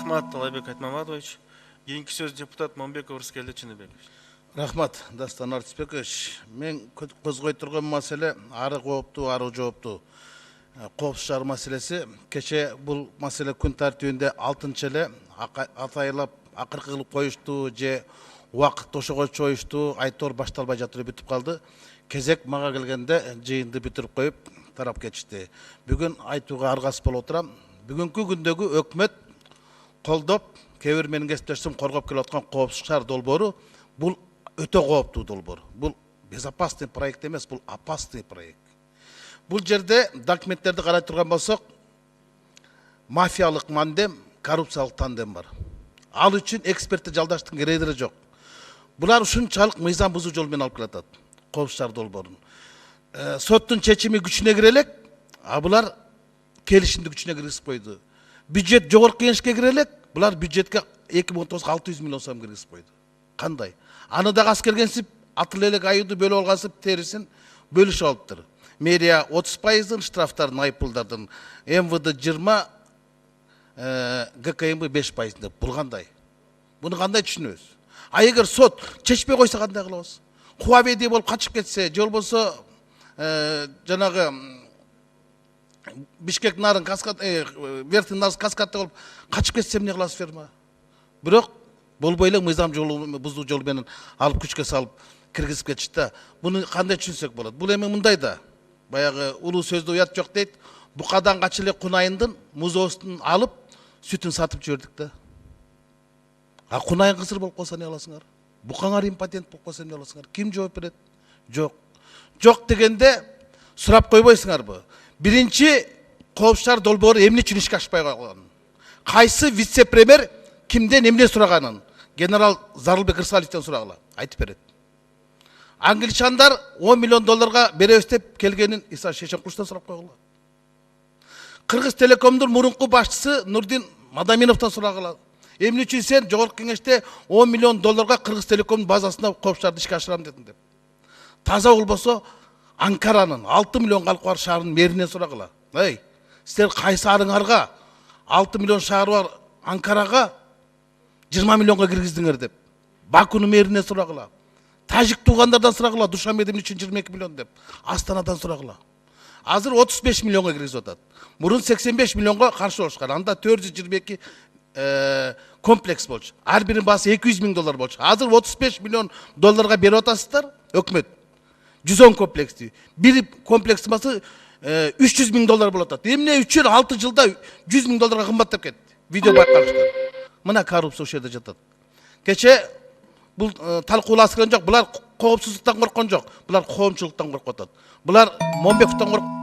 Рахмат, Алайбек Айтмаматович. Кийинки сөз депутат Момбеков Рыскелди Чыныбекович. Рахмат, Дастан Артисбекович. Мен козгой турган маселе ары кооптуу, ары жооптуу. Коопсуз шаар маселеси. Кече бул маселе күн тартибинде 6-чы эле атайылап акыркы кылып коюшту же убакыт ошого чоюшту айтор башталбай жатыр бүтүп калды. Кезек мага келгенде жыйынды бүтүрүп коюп тарап кетишти. Бүгүн айтууга аргасыз болуп отурам. Бүгүнкү күндөгү өкмөт колдоп, кээ бир менин кесиптешим коргоп келип аткан коопсуз шаар долбоору бул өтө кооптуу долбоор. Бул безопасный проект эмес, бул опасный проект. Бул жерде документтерди карай турган болсок, мафиялык мандем, коррупциялык тандем бар. Ал үчүн экспертти жалдаштын кереги деле жок. Булар ушунчалык мыйзам бузуу жолу менен алып келатат коопсуз шаар долбоорун. Соттун чечими күчүнө кире элек, а булар келишимди күчүнө киргизип койду. Бюджет жогорку кеңешке кире элек, булар бюджетке 2019 600 миллион сом киргизип койду. Кандай? Аны да аскергенсип, атыл элек аюуду бөлүп алгансып, терисин бөлүшүп алыптыр. Мэрия 30%, штрафтардын, айыппулдардын, МВД 20, ГКМБ 5%. Бул кандай? Буну кандай түшүнөбүз? А эгер сот чечпей койсо кандай кылабыз? Хуавейди болуп качып кетсе, же болбосо жанагы Бишкек нарын каскад, Верхний Нарс каскадта болуп качып кетсе эмне кыласыз ферма? Бирок болбой эле мыйзам жолу бузуу жолу менен алып күчкө салып киргизип кетишти. Буну кандай түшүнсөк болот? Бул эми мындай да. Баягы улуу сөздө уят жок дейт. Букадан качы эле кунайындын музоосун алып, сүтүн сатып жибердик да. А кунайын кысыр болуп калса эмне кыласыңар? Букаңар импотент болуп калса эмне кыласыңар? Ким жооп берет? Жок. Жок дегенде сурап койбойсуңарбы? Биринчи коопсуз шаар долбоору эмне үчүн ишке ашпай калганын? Кайсы вице-премьер кимден эмне сураганын? Генерал Зарылбек Ырсалиевден сурагыла, айтып берет. Англичандар 10 миллион долларга беребиз деп келгенин Иса Шешенкуловдон сурап койгула. Кыргыз Телекомдун мурунку башчысы Нурдин Мадаминовдон сурагыла. Эмне үчүн сен жогорку кеңеште 10 миллион долларга Кыргыз Телекомдун базасына коопсуз шаарды ишке ашырам дедиң деп. Таза болбосо Анкаранын 6 миллион калкы бар шаарынын мэринен сурагыла. Эй, силер кайсы арыңарга 6 миллион шаары бар Анкарага 20 миллионга киргиздиңер деп. Бакунун мэринен сурагыла. Тажик туугандардан сурагыла, Душанбеде эмне үчүн 22 миллион деп. Астанадан сурагыла. Азыр 35 миллионга киргизип атат. Мурун 85 миллионга каршы болушкан. Анда 422 комплекс болчу. Ар биринин баасы 200 миң доллар болчу. Азыр 35 миллион долларга берип атасыздар, өкмөт. 110 комплекsti. Bir kompleksin bası 300 bin dolar bulatat. Emne 3 6 жылда 100 bin dolarга kımbattap ketти. Video bayqalışlar. Mına korrupsiya ошо жерде жатат. Кече бул талкуулашкан жок. Булар коопсуздуктан корккон жок. Булар коомчулуктан коркуп атат. Булар Момбековдон коркуп